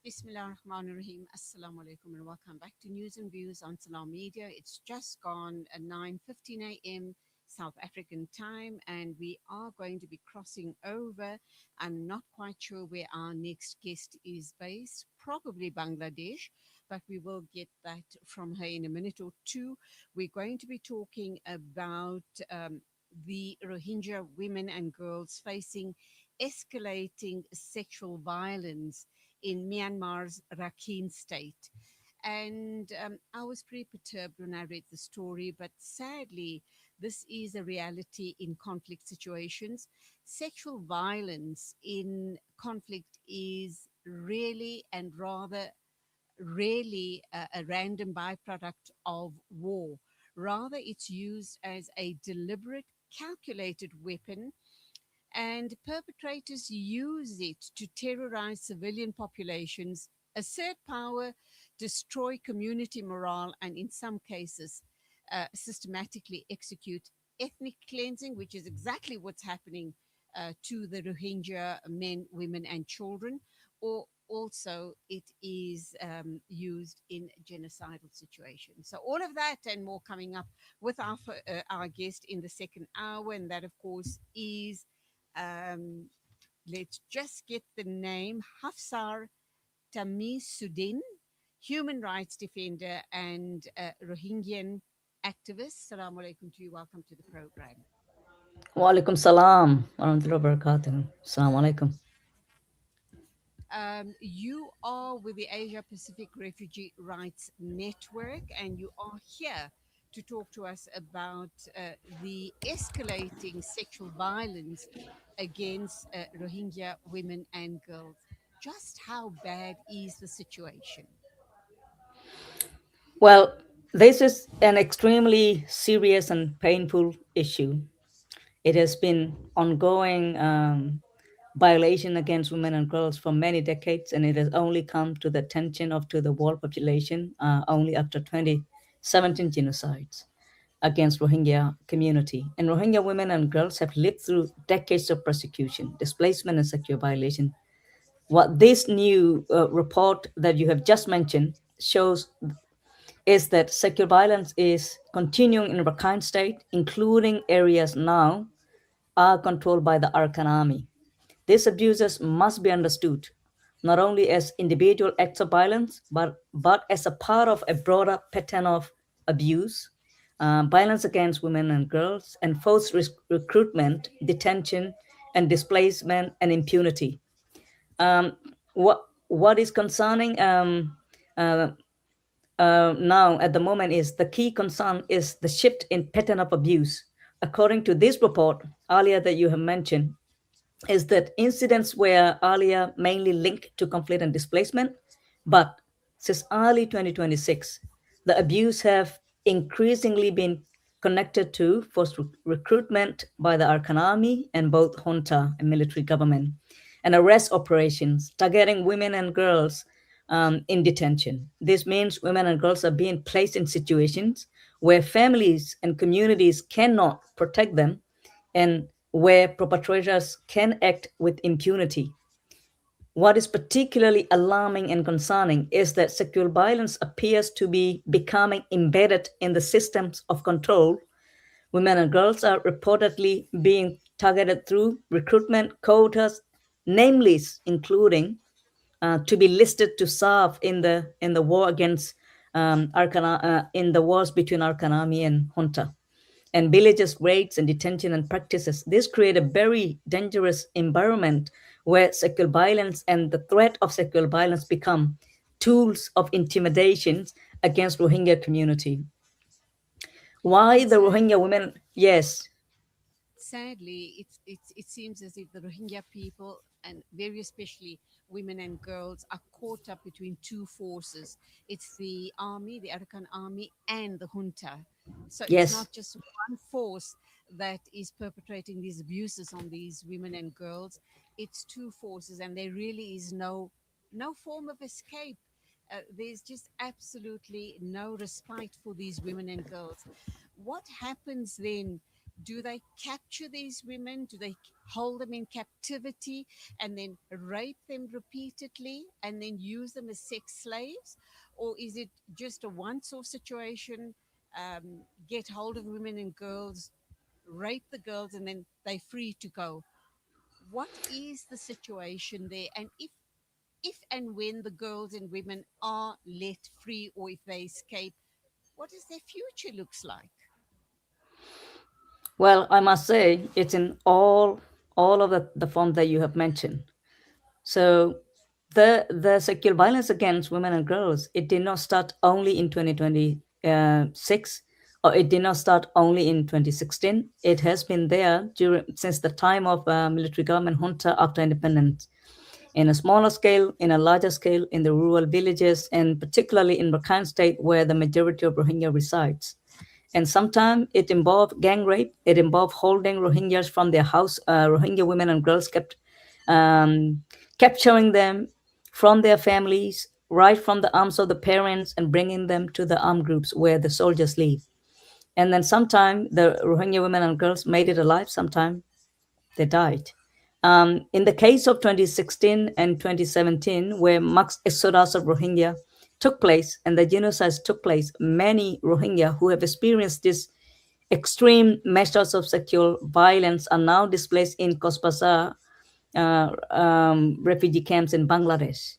Bismillahirrahmanirrahim. Assalamu alaikum and welcome back to News and Views on Salam Media. It's just gone at 9:15 a.m. South African time, and we are going to be crossing over. I'm not quite sure where our next guest is based, probably Bangladesh, but we will get that from her in a minute or two. We're going to be talking about the Rohingya women and girls facing escalating sexual violence in Myanmar's Rakhine state. And I was pretty perturbed when I read the story, but sadly, this is a reality in conflict situations. Sexual violence in conflict is really and rather rarely a random byproduct of war. Rather, it's used as a deliberate, calculated weapon, and perpetrators use it to terrorize civilian populations, assert power, destroy community morale, and in some cases, systematically execute ethnic cleansing, which is exactly what's happening to the Rohingya men, women, and children, or also it is used in genocidal situations. So all of that and more coming up with our guest in the second hour, and that of course is um, let's just get the name Hafsar Tameesuddin, human rights defender and Rohingyan activist. Assalamu alaikum to you. Welcome to the program. Walaikum salam warahmatullahi wabarakatuh. Assalamu alaikum. You are with the Asia Pacific Refugee Rights Network, and you are here to talk to us about the escalating sexual violence against Rohingya women and girls. Just how bad is the situation? Well, this is an extremely serious and painful issue. It has been ongoing violation against women and girls for many decades, and it has only come to the attention of to the world population only after 2017 genocides against Rohingya community. And Rohingya women and girls have lived through decades of persecution, displacement, and sexual violation. What this new report that you have just mentioned shows is that sexual violence is continuing in Rakhine State, including areas now are controlled by the Arakan army. These abuses must be understood not only as individual acts of violence, but as a part of a broader pattern of abuse, violence against women and girls, and forced recruitment, detention, and displacement and impunity. Um, what is concerning uh, now at the moment is the key concern is the shift in pattern of abuse. According to this report earlier that you have mentioned, is that incidents were earlier mainly linked to conflict and displacement, but since early 2026, the abuse have increasingly been connected to forced recruitment by the Arkan army and both junta and military government, and arrest operations targeting women and girls in detention. This means women and girls are being placed in situations where families and communities cannot protect them and where perpetrators can act with impunity. What is particularly alarming and concerning is that sexual violence appears to be becoming embedded in the systems of control. Women and girls are reportedly being targeted through recruitment quotas, namely including to be listed to serve in the war against in the wars between Arkan army and junta and villages raids and detention and practices. This create a very dangerous environment where sexual violence and the threat of sexual violence become tools of intimidation against Rohingya community. Why And the Rohingya women? Yes, sadly, it seems as if the Rohingya people, and very especially women and girls, are caught up between two forces. It's the army, the Arakan army, and the junta. So it's yes. not just one force that is perpetrating these abuses on these women and girls. It's two forces, and there really is no form of escape. There's just absolutely no respite for these women and girls. What happens then Do they capture these women? Do they hold them in captivity and then rape them repeatedly and then use them as sex slaves? Or is it just a once off situation? Get hold of women and girls, rape the girls, and then they're free to go. What is the situation there? And if and when the girls and women are let free or if they escape, what does their future looks like? Well, I must say it's in all of the forms that you have mentioned. So the sexual violence against women and girls, it did not start only in 2026, or it did not start only in 2016. It has been there during since the time of military government junta after independence, in a smaller scale, in a larger scale, in the rural villages, and particularly in Rakhine State, where the majority of Rohingya resides. And sometimes it involved gang rape. It involved holding Rohingyas from their house. Rohingya women and girls um, capturing them from their families, right from the arms of the parents, and bringing them to the armed groups where the soldiers live. And then sometimes the Rohingya women and girls made it alive. Sometimes they died. In the case of 2016 and 2017, where mass exodus of Rohingya took place and the genocides took place, many Rohingya who have experienced this extreme measures of sexual violence are now displaced in Cox's Bazar refugee camps in Bangladesh.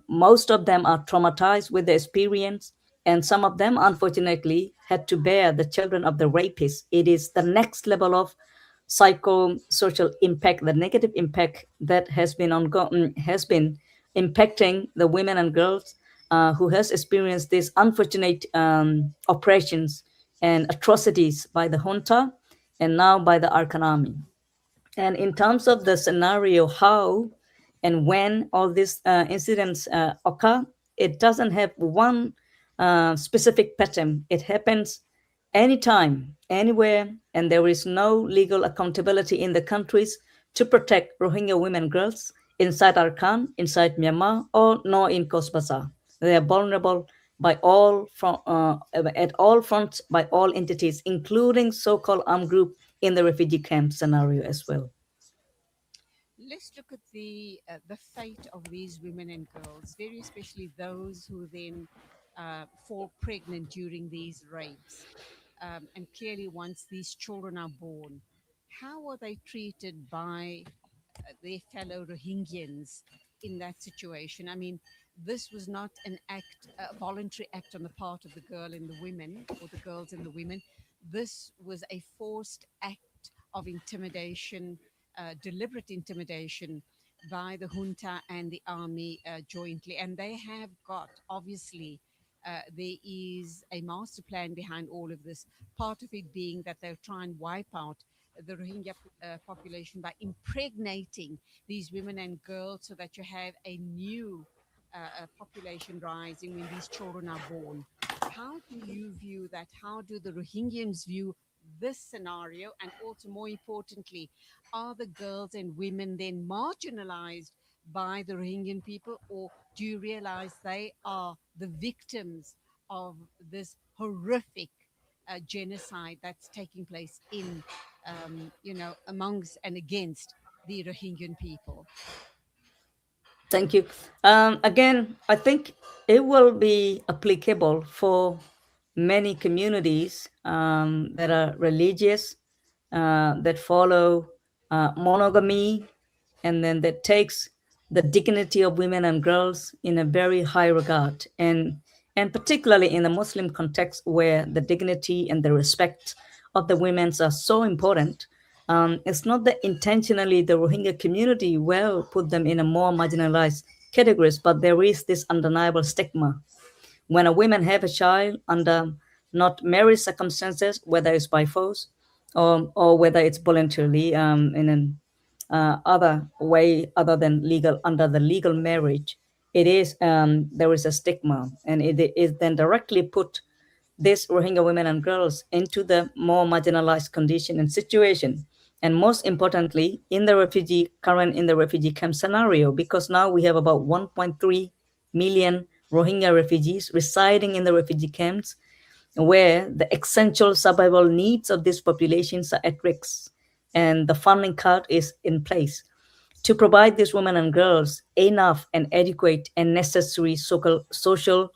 Most of them are traumatized with the experience, and some of them, unfortunately, had to bear the children of the rapists. It is the next level of psychosocial impact, the negative impact that has been ongoing, has been impacting the women and girls who has experienced these unfortunate operations and atrocities by the junta and now by the Arkan army. And in terms of the scenario, how and when all these incidents occur, it doesn't have one specific pattern. It happens anytime, anywhere, and there is no legal accountability in the countries to protect Rohingya women and girls inside Arakan, inside Myanmar, or nor in Cox's Bazar. They are vulnerable at all fronts by all entities, including so-called armed group in the refugee camp scenario as well. Let's look at the fate of these women and girls, very especially those who then fall pregnant during these rapes. And clearly, once these children are born, how are they treated by their fellow Rohingyans in that situation? I mean, this was not an act, a voluntary act on the part of the girl and the women, or the girls and the women. This was a forced act of intimidation, deliberate intimidation by the junta and the army jointly. And they have got, obviously, there is a master plan behind all of this. Part of it being that they'll try and wipe out the Rohingya population by impregnating these women and girls so that you have a new population rising when these children are born. How do you view that? How do the Rohingyans view this scenario? And also, more importantly, are the girls and women then marginalized by the Rohingyan people, or do you realize they are the victims of this horrific genocide that's taking place in, amongst and against the Rohingyan people? Thank you. Again, I think it will be applicable for many communities that are religious, that follow monogamy, and then that takes the dignity of women and girls in a very high regard, and particularly in the Muslim context where the dignity and the respect of the women's are so important. It's not that intentionally the Rohingya community will put them in a more marginalized categories, but there is this undeniable stigma when a woman have a child under not marriage circumstances, whether it's by force or whether it's voluntarily in an other way other than legal under the legal marriage, it is there is a stigma, and it is then directly put these Rohingya women and girls into the more marginalized condition and situation. And most importantly, in the refugee camp scenario, because now we have about 1.3 million Rohingya refugees residing in the refugee camps, where the essential survival needs of these populations are at risk, and the funding cut is in place. To provide these women and girls enough and adequate and necessary social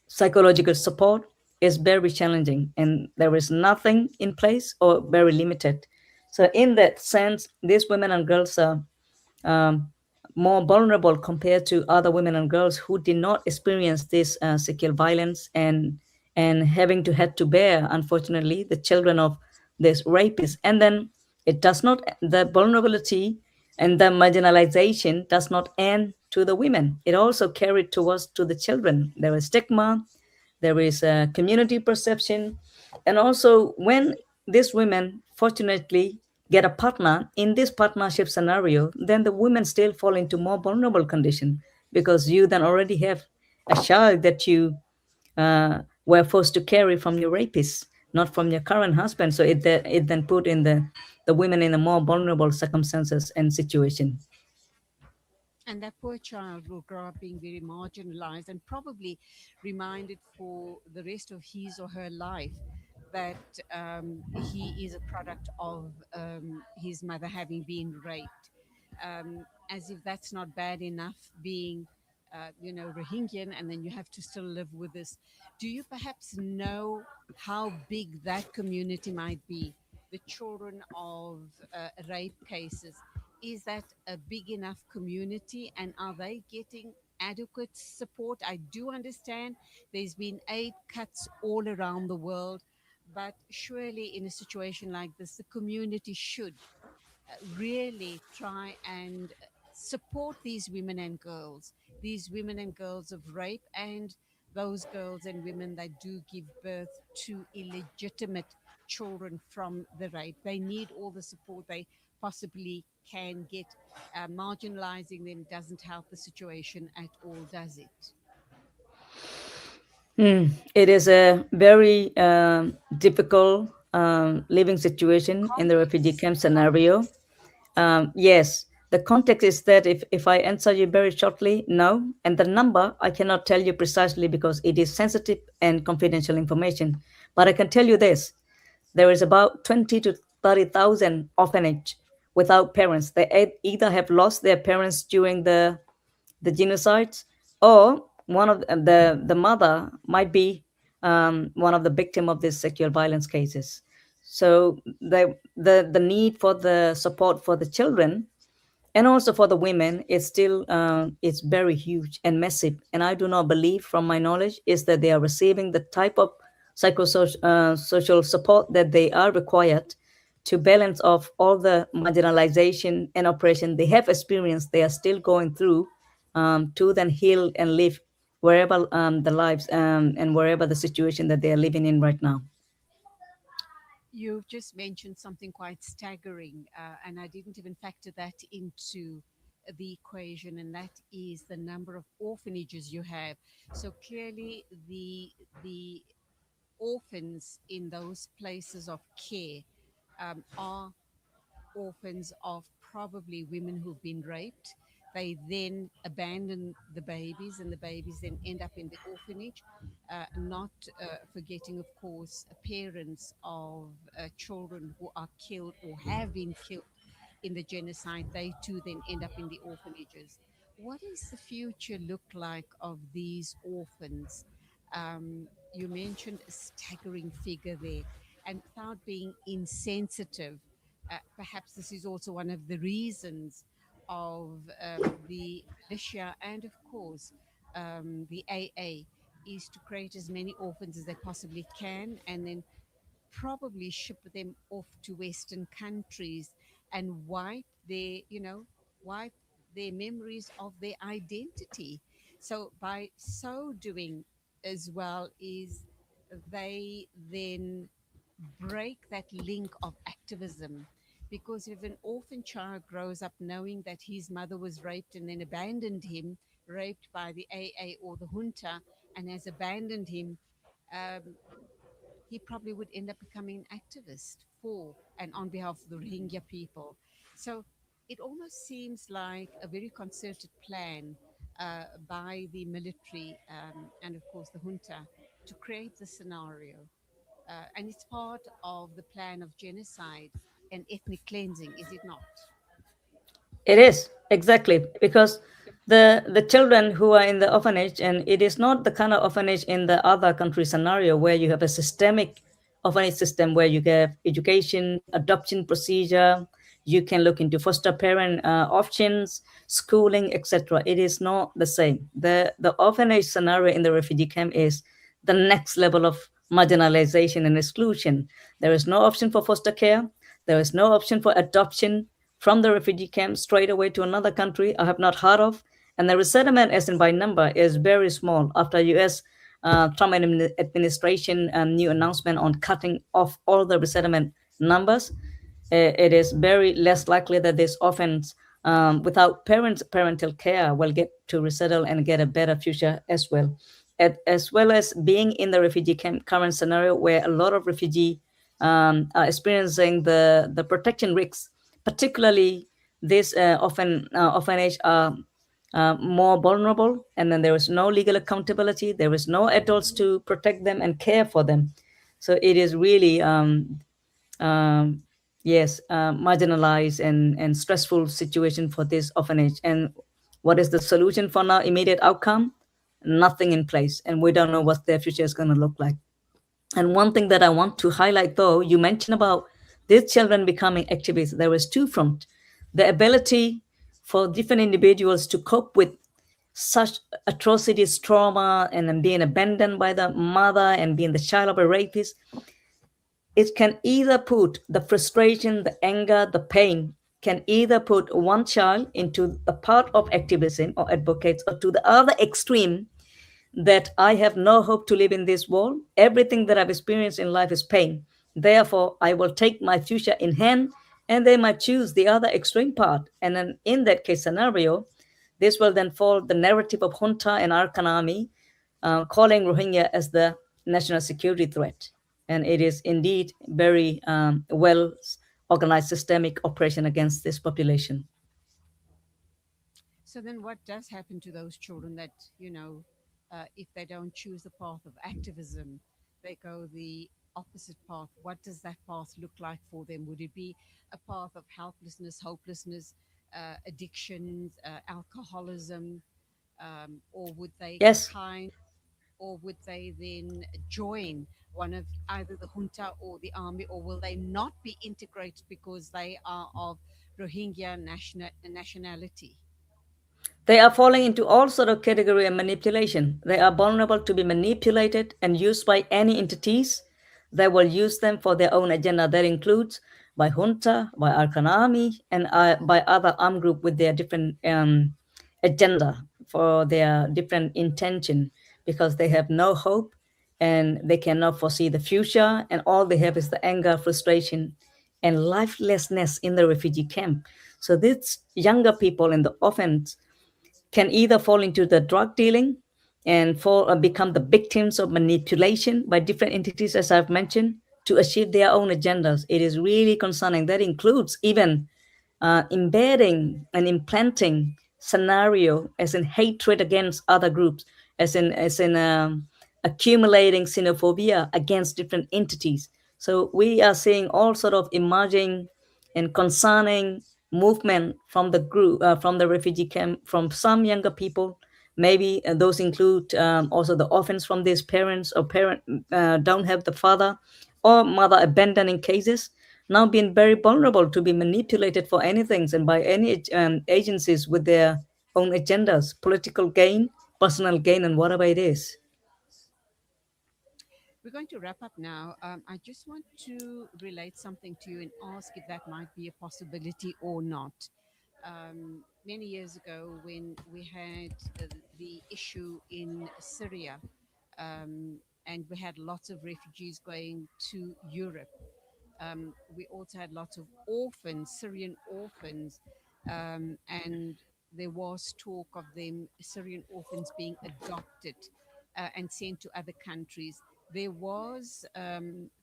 psychological support is very challenging, and there is nothing in place or very limited. So, in that sense, these women and girls are um, more vulnerable compared to other women and girls who did not experience this sexual violence, and having to had to bear, unfortunately, the children of this rapists. And then it does not, the vulnerability and the marginalization does not end to the women. It also carried towards to the children. There is stigma, there is a community perception, and also when these women fortunately get a partner in this partnership scenario, then the women still fall into more vulnerable condition, because you then already have a child that you were forced to carry from your rapist, not from your current husband. So it then put in the women in a more vulnerable circumstances and situation. And that poor child will grow up being very marginalized and probably reminded for the rest of his or her life that he is a product of his mother having been raped. As if that's not bad enough, being, Rohingyan, and then you have to still live with this. Do you perhaps know how big that community might be? The children of rape cases, is that a big enough community, and are they getting adequate support? I do understand there's been aid cuts all around the world, but surely in a situation like this, the community should really try and support these women and girls of rape, and those girls and women that do give birth to illegitimate children from the rape. They need all the support they possibly can get. Marginalizing them doesn't help the situation at all, does it? It is a very difficult living situation in the refugee Complex, camp scenario. complex. Yes, the context is that if I answer you very shortly, no. And the number, I cannot tell you precisely because it is sensitive and confidential information. But I can tell you this: there is about 20 to 30,000 orphanage without parents. They either have lost their parents during the genocides, or one of the mother might be one of the victim of these sexual violence cases. So the need for the support for the children and also for the women is still it's very huge and massive, and I do not believe, from my knowledge, is that they are receiving the type of psychosocial social support that they are required to balance off all the marginalization and oppression they have experienced, they are still going through, to then heal and live wherever the lives and wherever the situation that they are living in right now. You've just mentioned something quite staggering, and I didn't even factor that into the equation, and that is the number of orphanages you have. So clearly, the orphans in those places of care are orphans of probably women who've been raped. They then abandon the babies, and the babies then end up in the orphanage. Not forgetting, of course, parents of children who are killed or have been killed in the genocide. They too then end up in the orphanages. What does the future look like of these orphans? You mentioned a staggering figure there, and without being insensitive, perhaps this is also one of the reasons of the militia and, of course, the AA is to create as many orphans as they possibly can, and then probably ship them off to Western countries and wipe their memories of their identity. So by so doing as well is they then break that link of activism, because if an orphan child grows up knowing that his mother was raped and then abandoned him, raped by the AA or the junta, and has abandoned him, um, he probably would end up becoming an activist for and on behalf of the Rohingya people. So it almost seems like a very concerted plan by the military and, of course, the junta to create the scenario. and it's part of the plan of genocide and ethnic cleansing, is it not? It is exactly because the children who are in the orphanage, and it is not the kind of orphanage in the other country scenario where you have a systemic orphanage system where you get education, adoption procedure, you can look into foster parent options, schooling, etc. It is not the same. The orphanage scenario in the refugee camp is the next level of marginalization and exclusion. There is no option for foster care. There is no option for adoption from the refugee camp straight away to another country I have not heard of. And the resettlement, as in by number, is very small after U.S. Trump administration new announcement on cutting off all the resettlement numbers. It is very less likely that these orphans without parental care will get to resettle and get a better future as well. As well as being in the refugee camp current scenario where a lot of refugee are experiencing the protection risks, particularly this orphanage are more vulnerable, and then there is no legal accountability, there is no adults to protect them and care for them. So it is really um, yes, marginalized and stressful situation for this orphanage. And what is the solution for now? Immediate outcome? Nothing in place, and we don't know what their future is going to look like. And one thing that I want to highlight, though, you mentioned about these children becoming activists. There is two fronts: the ability for different individuals to cope with such atrocities, trauma, and then being abandoned by the mother and being the child of a rapist. It can either put the frustration, the anger, the pain, can either put one child into the part of activism or advocates, or to the other extreme, that I have no hope to live in this world. Everything that I've experienced in life is pain. Therefore, I will take my future in hand, and they might choose the other extreme part. And then in that case scenario, this will then fall the narrative of junta and Arakan army, calling Rohingya as the national security threat. And it is indeed very well organized systemic operation against this population. So then, what does happen to those children that, if they don't choose the path of activism, they go the opposite path? What does that path look like for them? Would it be a path of helplessness, hopelessness, addictions, alcoholism, or would they Yes, kind, or would they then join one of either the junta or the army, or will they not be integrated because they are of Rohingya nationality? they are falling into all sort of category of manipulation. They are vulnerable to be manipulated and used by any entities that will use them for their own agenda. That includes by junta, by Arkan army, and by other armed group with their different agenda for their different intention, because they have no hope and they cannot foresee the future, and all they have is the anger, frustration, and lifelessness in the refugee camp. So these younger people in the orphans can either fall into the drug dealing and become the victims of manipulation by different entities, as I've mentioned, to achieve their own agendas. It is really concerning. That includes even embedding and implanting scenario as in hatred against other groups, as in accumulating xenophobia against different entities. So we are seeing all sort of emerging and concerning movement from the group, from the refugee camp, from some younger people. Maybe those include also the orphans from these parents, or parent don't have the father, or mother abandoning cases, now being very vulnerable to be manipulated for anything and by any agencies with their own agendas, political gain, personal gain, and whatever it is. We're going to wrap up now. I just want to relate something to you and ask if that might be a possibility or not. Many years ago, when we had the issue in Syria, and we had lots of refugees going to Europe, we also had lots of orphans, Syrian orphans, and there was talk of them, Syrian orphans, being adopted and sent to other countries. There was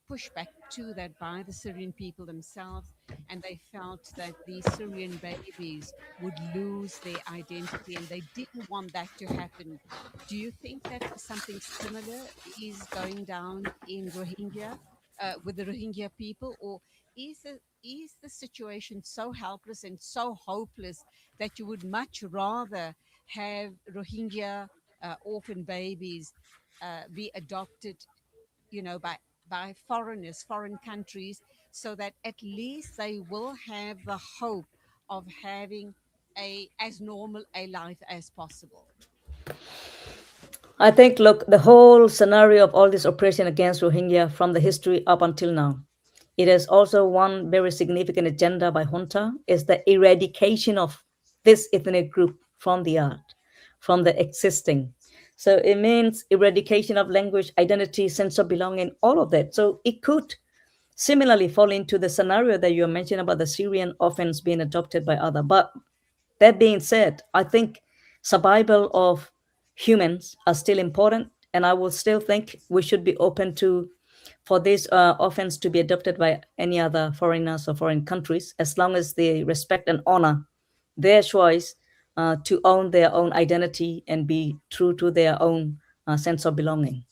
pushback to that by the Syrian people themselves, and they felt that these Syrian babies would lose their identity, and they didn't want that to happen. Do you think that something similar is going down in Rohingya? with the Rohingya people, or is the situation so helpless and so hopeless that you would much rather have Rohingya orphan babies be adopted, by foreigners, foreign countries, so that at least they will have the hope of having a as normal a life as possible. I think, look, the whole scenario of all this oppression against Rohingya from the history up until now, it is also one very significant agenda by junta is the eradication of this ethnic group from the art, from the existing. So it means eradication of language, identity, sense of belonging, all of that. So it could similarly fall into the scenario that you mentioned about the Syrian orphans being adopted by other. But that being said, I think survival of humans are still important, and I will still think we should be open to for these orphans to be adopted by any other foreigners or foreign countries, as long as they respect and honor their choice to own their own identity and be true to their own sense of belonging.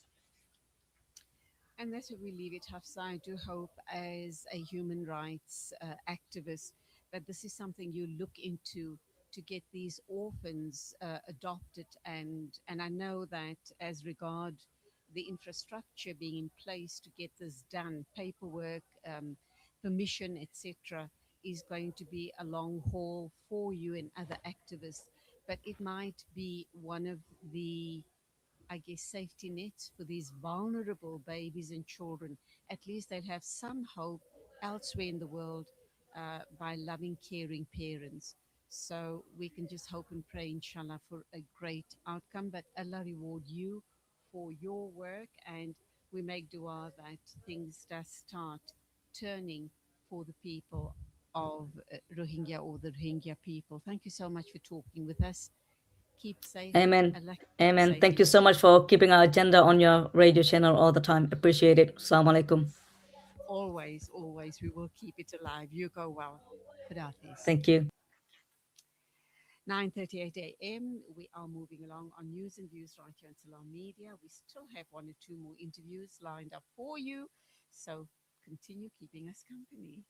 And that's where we leave it, Hafsa. I do hope, as a human rights activist, that this is something you look into to get these orphans adopted. And I know that as regard the infrastructure being in place to get this done, paperwork, permission, etc., is going to be a long haul for you and other activists. But it might be one of the, I guess, safety nets for these vulnerable babies and children. At least they'd have some hope elsewhere in the world by loving, caring parents. So we can just hope and pray, inshallah, for a great outcome. But Allah reward you for your work, and we make dua that things does start turning for the people of Rohingya, or the Rohingya people. Thank you so much for talking with us. Keep safe. Amen. Allah keep you Amen. safe, Thank you so much inshallah. for keeping our agenda on your radio channel all the time. Appreciate it. Assalamu alaikum. Always, always, we will keep it alive. You go well. Khudafis. Thank you. 9:38 a.m. We are moving along on news and views right here on Salam Media. We still have one or two more interviews lined up for you, so continue keeping us company.